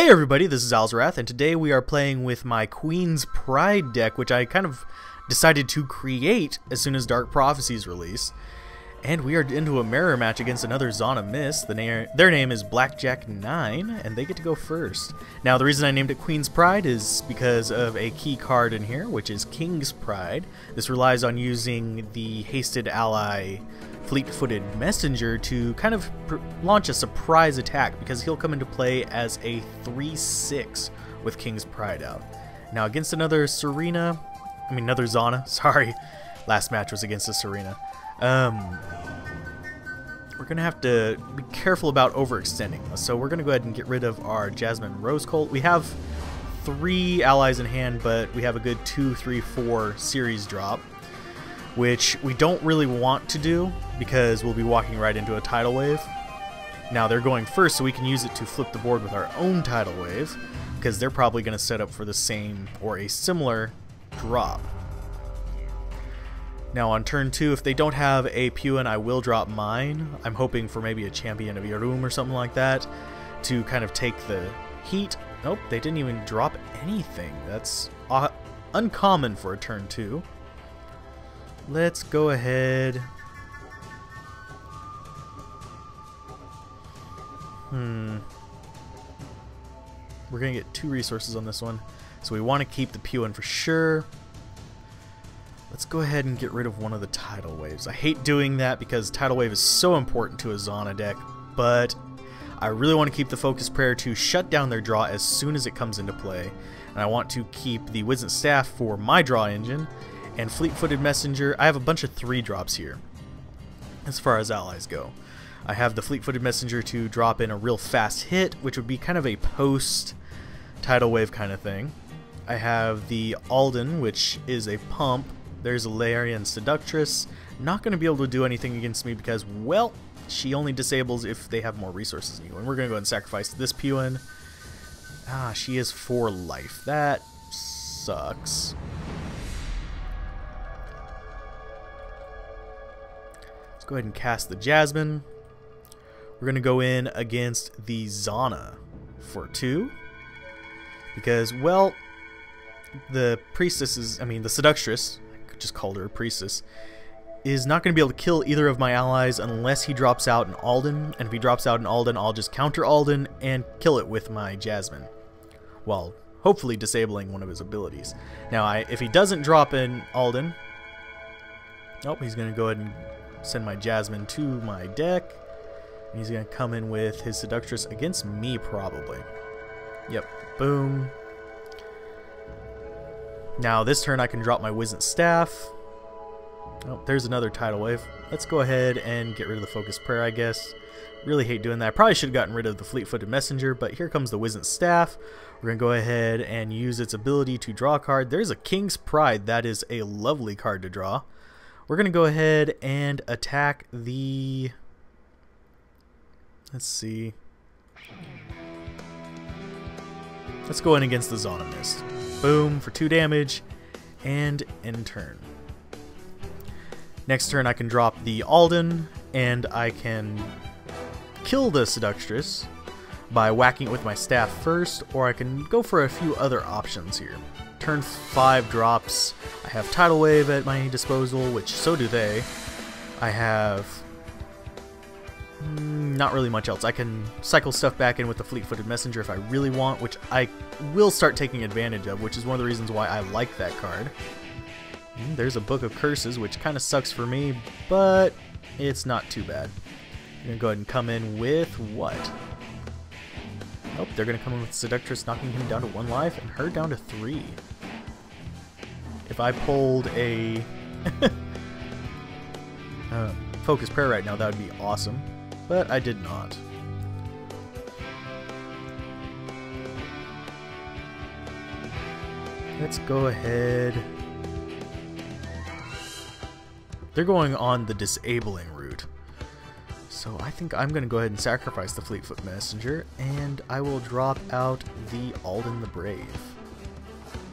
Hey everybody, this is Alzorath, and today we are playing with my Queen's Pride deck, which I kind of decided to create as soon as Dark Prophecies release. And we are into a mirror match against another Zana Miss. Their name is Blackjack9, and they get to go first. Now, the reason I named it Queen's Pride is because of a key card in here, which is King's Pride. This relies on using the Hasted Ally Fleet-Footed Messenger to kind of launch a surprise attack, because he'll come into play as a 3/6 with King's Pride out. Now against another another Zana, sorry, last match was against a Serena. We're gonna have to be careful about overextending, so we're gonna go ahead and get rid of our Jasmine Rose Colt. We have 3 allies in hand, but we have a good 2, 3, 4 series drop, which we don't really want to do because we'll be walking right into a tidal wave. Now they're going first, so we can use it to flip the board with our own tidal wave, because they're probably going to set up for the same or a similar drop. Now on turn 2, if they don't have a Puan, I will drop mine. I'm hoping for maybe a Champion of Yarum or something like that to kind of take the heat. Nope, they didn't even drop anything. That's uncommon for a turn 2. Let's go ahead. We're going to get 2 resources on this one. So we want to keep the Puan for sure. Let's go ahead and get rid of one of the tidal waves. I hate doing that because tidal wave is so important to a Zana deck, but I really want to keep the Focus Prayer to shut down their draw as soon as it comes into play. And I want to keep the Wisdom Staff for my draw engine. And Fleet-Footed Messenger, I have a bunch of 3 drops here as far as allies go. I have the Fleet-Footed Messenger to drop in a real fast hit, which would be kind of a post-tidal wave kind of thing. I have the Alden, which is a pump. There's a Larian Seductress. Not going to be able to do anything against me because, well, she only disables if they have more resources than you. And we're going to go ahead and sacrifice this Puan. Ah, she is 4 life. That sucks. Go ahead and cast the Jasmine. We're going to go in against the Zana for 2. Because, well, the Priestess is, the Seductress, I just called her a Priestess, is not going to be able to kill either of my allies unless he drops out an Alden. And if he drops out an Alden, I'll just counter Alden and kill it with my Jasmine, while hopefully disabling one of his abilities. Now, if he doesn't drop an Alden, he's going to go ahead and send my Jasmine to my deck, and he's going to come in with his Seductress against me probably. Yep, boom. Now this turn I can drop my Wisdom Staff. Oh, there's another tidal wave. Let's go ahead and get rid of the Focus Prayer, I guess. Really hate doing that. I probably should have gotten rid of the Fleet-Footed Messenger, but here comes the Wisdom Staff. We're going to go ahead and use its ability to draw a card. There's a King's Pride. That is a lovely card to draw. We're going to go ahead and attack the... Let's see. Let's go in against the Zana Mist. Boom, for 2 damage, and end turn. Next turn I can drop the Alden, and I can kill the Seductress by whacking it with my staff first, or I can go for a few other options here. Turn 5 drops. I have Tidal Wave at my disposal, which so do they. I have not really much else. I can cycle stuff back in with the Fleet-Footed Messenger if I really want, which I will start taking advantage of, which is one of the reasons why I like that card. There's a Book of Curses, which kind of sucks for me, but it's not too bad. I'm going to go ahead and come in with what? Nope, they're going to come in with Seductress, knocking him down to 1 life and her down to 3. If I pulled a Focus Prayer right now, that would be awesome. But I did not. Let's go ahead. They're going on the disabling route. So I think I'm going to go ahead and sacrifice the Fleet-Foot Messenger, and I will drop out the Alden the Brave.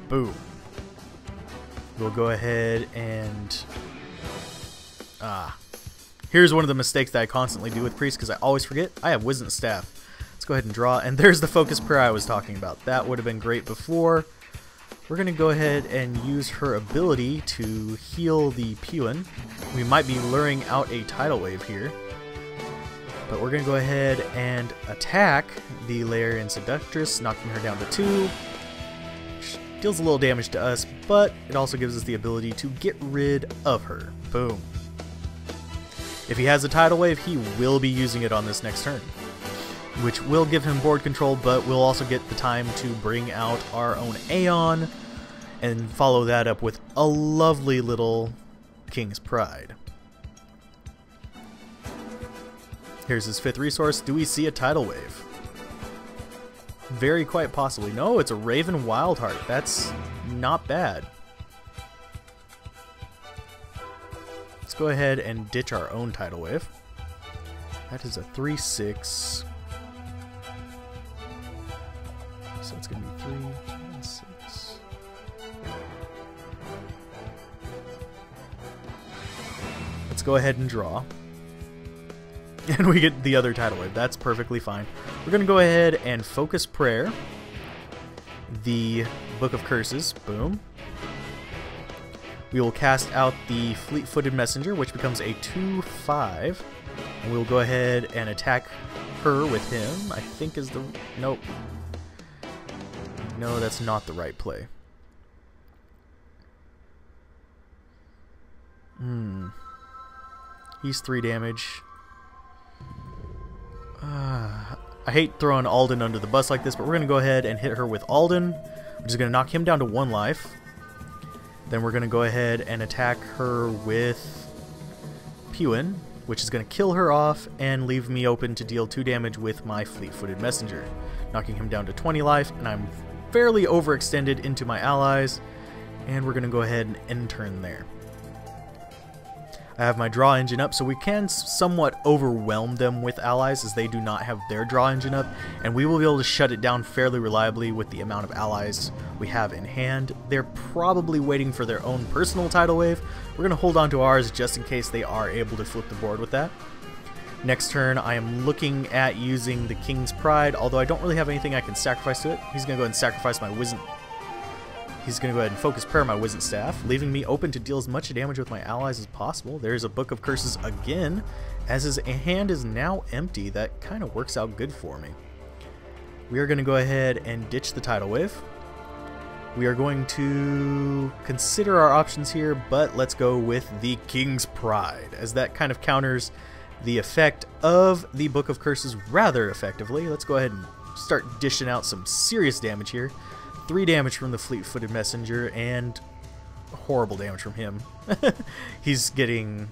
Boom. We'll go ahead and... Here's one of the mistakes that I constantly do with Priest, because I always forget. I have Wisdom Staff. Let's go ahead and draw. And there's the focus prayer I was talking about. That would have been great before. We're going to go ahead and use her ability to heal the Pewin. We might be luring out a tidal wave here. But we're going to go ahead and attack the Laerian Seductress, knocking her down to 2. Which deals a little damage to us, but it also gives us the ability to get rid of her. Boom. If he has a tidal wave, he will be using it on this next turn, which will give him board control, but we'll also get the time to bring out our own Aeon and follow that up with a lovely little King's Pride. Here's his 5th resource. Do we see a tidal wave? Very quite possibly. No, it's a Raven Wildheart. That's not bad. Let's go ahead and ditch our own tidal wave. That is a 3/6. So it's going to be 3 and 6. Let's go ahead and draw. And we get the other tidal wave. That's perfectly fine. We're going to go ahead and focus prayer. The Book of Curses. Boom. We will cast out the Fleet-Footed Messenger, which becomes a 2/5. And we'll go ahead and attack her with him. I think is the... Nope. No, that's not the right play. He's 3 damage. I hate throwing Alden under the bus like this, but we're going to go ahead and hit her with Alden, which is going to knock him down to 1 life. Then we're going to go ahead and attack her with Pewin, which is going to kill her off and leave me open to deal 2 damage with my Fleet-Footed Messenger, knocking him down to 20 life, and I'm fairly overextended into my allies, and we're going to go ahead and end turn there. I have my draw engine up, so we can somewhat overwhelm them with allies as they do not have their draw engine up, and we will be able to shut it down fairly reliably with the amount of allies we have in hand. They're probably waiting for their own personal tidal wave. We're going to hold on to ours just in case they are able to flip the board with that. Next turn, I am looking at using the King's Pride, although I don't really have anything I can sacrifice to it. He's going to go ahead and sacrifice my Wisdom. He's going to go ahead and focus prayer my Wisdom Staff, leaving me open to deal as much damage with my allies as possible. There's a Book of Curses again, as his hand is now empty. That kind of works out good for me. We are going to go ahead and ditch the tidal wave. We are going to consider our options here, but let's go with the King's Pride, as that kind of counters the effect of the Book of Curses rather effectively. Let's go ahead and start dishing out some serious damage here. 3 damage from the Fleet-Footed Messenger and horrible damage from him. He's getting...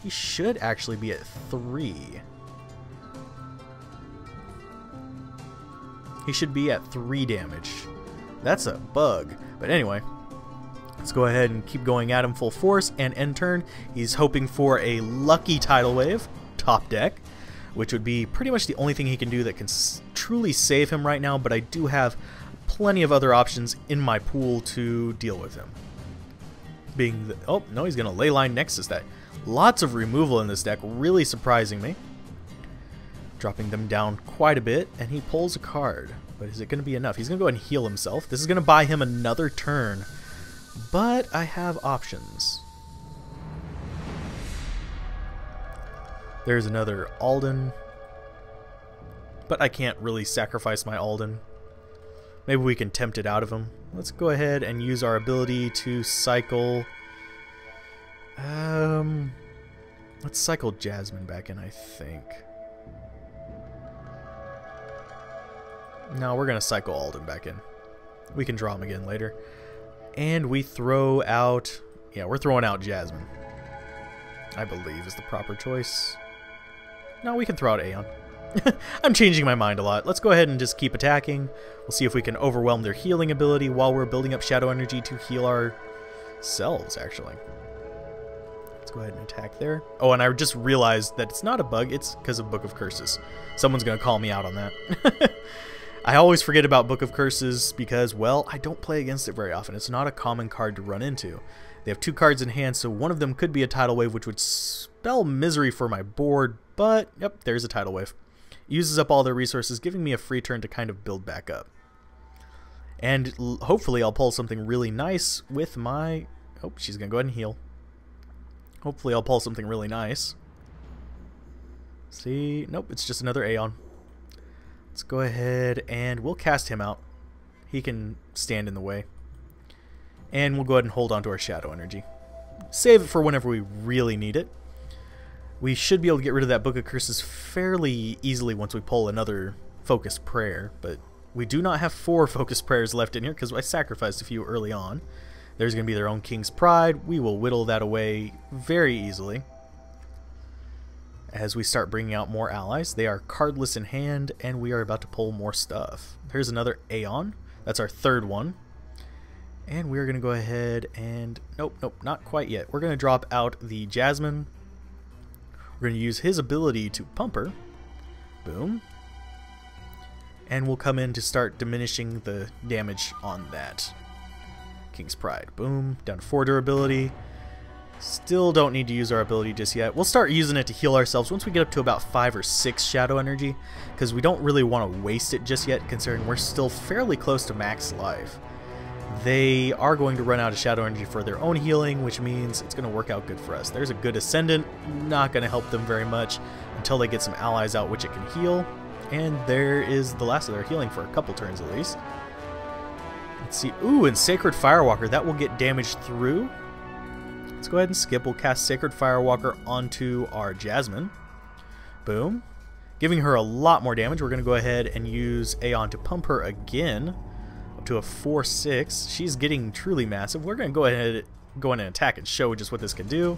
He should actually be at 3. He should be at 3 damage. That's a bug. But anyway, let's go ahead and keep going at him full force and end turn. He's hoping for a lucky tidal wave, top deck, which would be pretty much the only thing he can do that can truly save him right now, but I do have plenty of other options in my pool to deal with him. Being the, oh, no, he's going to Leyline Nexus that. Lots of removal in this deck, really surprising me. Dropping them down quite a bit, and he pulls a card. But is it going to be enough? He's going to go ahead and heal himself. This is going to buy him another turn, but I have options. There's another Alden, but I can't really sacrifice my Alden. Maybe we can tempt it out of him. Let's go ahead and use our ability to cycle... let's cycle Jasmine back in, I think. No, we're going to cycle Alden back in. We can draw him again later. And we throw out... Yeah, we're throwing out Jasmine, I believe is the proper choice. No, we can throw out Aeon. I'm changing my mind a lot. Let's go ahead and just keep attacking. We'll see if we can overwhelm their healing ability while we're building up shadow energy to heal ourselves, actually. Let's go ahead and attack there. Oh, and I just realized that it's not a bug. It's because of Book of Curses. Someone's going to call me out on that. I always forget about Book of Curses because, well, I don't play against it very often. It's not a common card to run into. They have 2 cards in hand, so one of them could be a tidal wave, which would spell misery for my board. But, yep, there's a tidal wave. uses up all their resources, giving me a free turn to kind of build back up. And hopefully I'll pull something really nice with my... Oh, she's going to go ahead and heal. Hopefully I'll pull something really nice. See? Nope, it's just another Aeon. Let's go ahead and we'll cast him out. He can stand in the way. And we'll go ahead and hold on to our Shadow Energy. Save it for whenever we really need it. We should be able to get rid of that Book of Curses fairly easily once we pull another Focused Prayer, but we do not have 4 Focused Prayers left in here because I sacrificed a few early on. There's going to be their own King's Pride. We will whittle that away very easily. As we start bringing out more allies, they are cardless in hand, and we are about to pull more stuff. Here's another Aeon. That's our 3rd one. And we're going to go ahead and... Nope, not quite yet. We're going to drop out the Jasmine. We're going to use his ability to pump her. Boom. And we'll come in to start diminishing the damage on that King's Pride. Boom. Down to 4 durability. Still don't need to use our ability just yet. We'll start using it to heal ourselves once we get up to about 5 or 6 Shadow Energy, because we don't really want to waste it just yet, considering we're still fairly close to max life. They are going to run out of Shadow Energy for their own healing, which means it's going to work out good for us. There's a good Ascendant, not going to help them very much until they get some allies out which it can heal. And there is the last of their healing for a couple turns at least. Let's see. Ooh, and Sacred Firewalker. That will get damage through. Let's go ahead and skip. We'll cast Sacred Firewalker onto our Jasmine. Boom. Giving her a lot more damage. We're going to go ahead and use Aeon to pump her again. Up to a 4-6. She's getting truly massive. We're going to go ahead and attack and show just what this can do.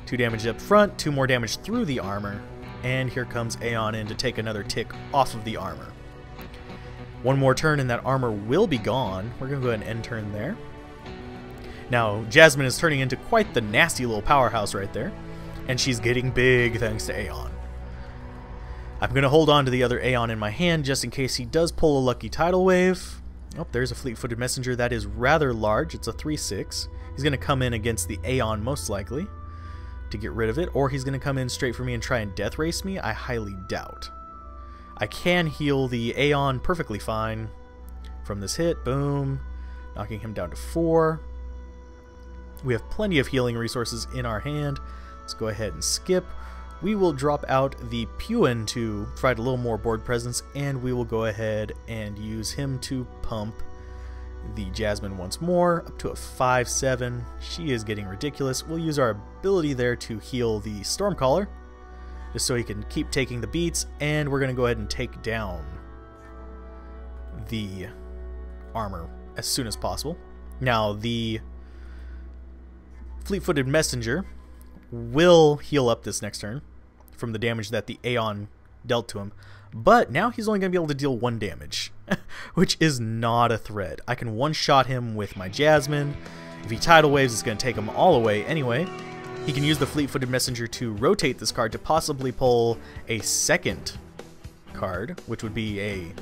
2 damage up front. 2 more damage through the armor. And here comes Aeon in to take another tick off of the armor. 1 more turn and that armor will be gone. We're going to go ahead and end turn there. Now, Jasmine is turning into quite the nasty little powerhouse right there. And she's getting big thanks to Aeon. I'm going to hold on to the other Aeon in my hand just in case he does pull a lucky tidal wave. Oh, there's a fleet-footed messenger that is rather large. It's a 3-6. He's going to come in against the Aeon most likely to get rid of it, or he's going to come in straight for me and try and death race me. I highly doubt. I can heal the Aeon perfectly fine from this hit. Boom. Knocking him down to 4. We have plenty of healing resources in our hand. Let's go ahead and skip. We will drop out the Puin to provide a little more board presence, and we will go ahead and use him to pump the Jasmine once more, up to a 5-7. She is getting ridiculous. We'll use our ability there to heal the Stormcaller, just so he can keep taking the beats, and we're going to go ahead and take down the armor as soon as possible. Now, the Fleet-Footed Messenger will heal up this next turn from the damage that the Aeon dealt to him, but now he's only going to be able to deal 1 damage, which is not a threat. I can one-shot him with my Jasmine. If he tidal waves, it's going to take him all away anyway. He can use the Fleet-Footed Messenger to rotate this card to possibly pull a second card, which would be a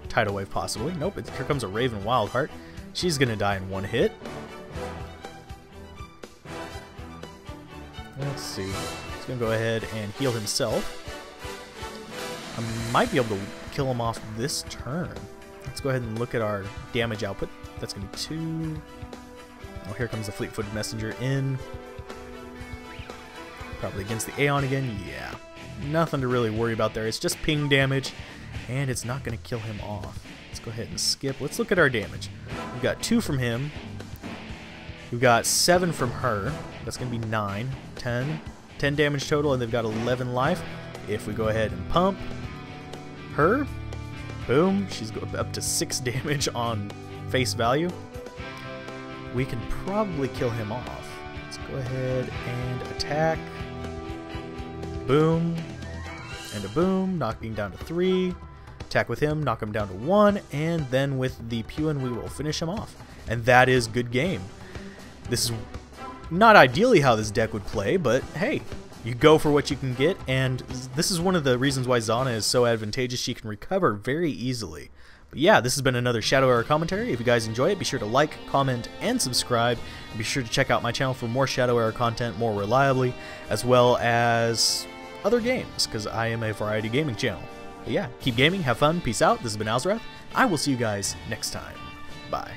tidal wave possibly. Nope, here comes a Raven Wildheart. She's going to die in 1 hit. Let's see. He's going to go ahead and heal himself. I might be able to kill him off this turn. Let's go ahead and look at our damage output. That's going to be 2. Oh, here comes the Fleet-Footed Messenger in. Probably against the Aeon again. Yeah. Nothing to really worry about there. It's just ping damage, and it's not going to kill him off. Let's go ahead and skip. Let's look at our damage. We've got 2 from him. We've got 7 from her. That's going to be 9, 10. 10 damage total, and they've got 11 life. If we go ahead and pump her, boom, she's up to 6 damage on face value. We can probably kill him off. Let's go ahead and attack. Boom, and a boom, knocking down to 3. Attack with him, knock him down to 1, and then with the Puin we will finish him off. And that is good game. This is not ideally how this deck would play, but hey, you go for what you can get, and this is one of the reasons why Zana is so advantageous. She can recover very easily. But yeah, this has been another Shadow Era commentary. If you guys enjoy it, be sure to like, comment, and subscribe. And be sure to check out my channel for more Shadow Era content more reliably, as well as other games, because I am a variety gaming channel. But yeah, keep gaming, have fun, peace out. This has been Alzorath. I will see you guys next time. Bye.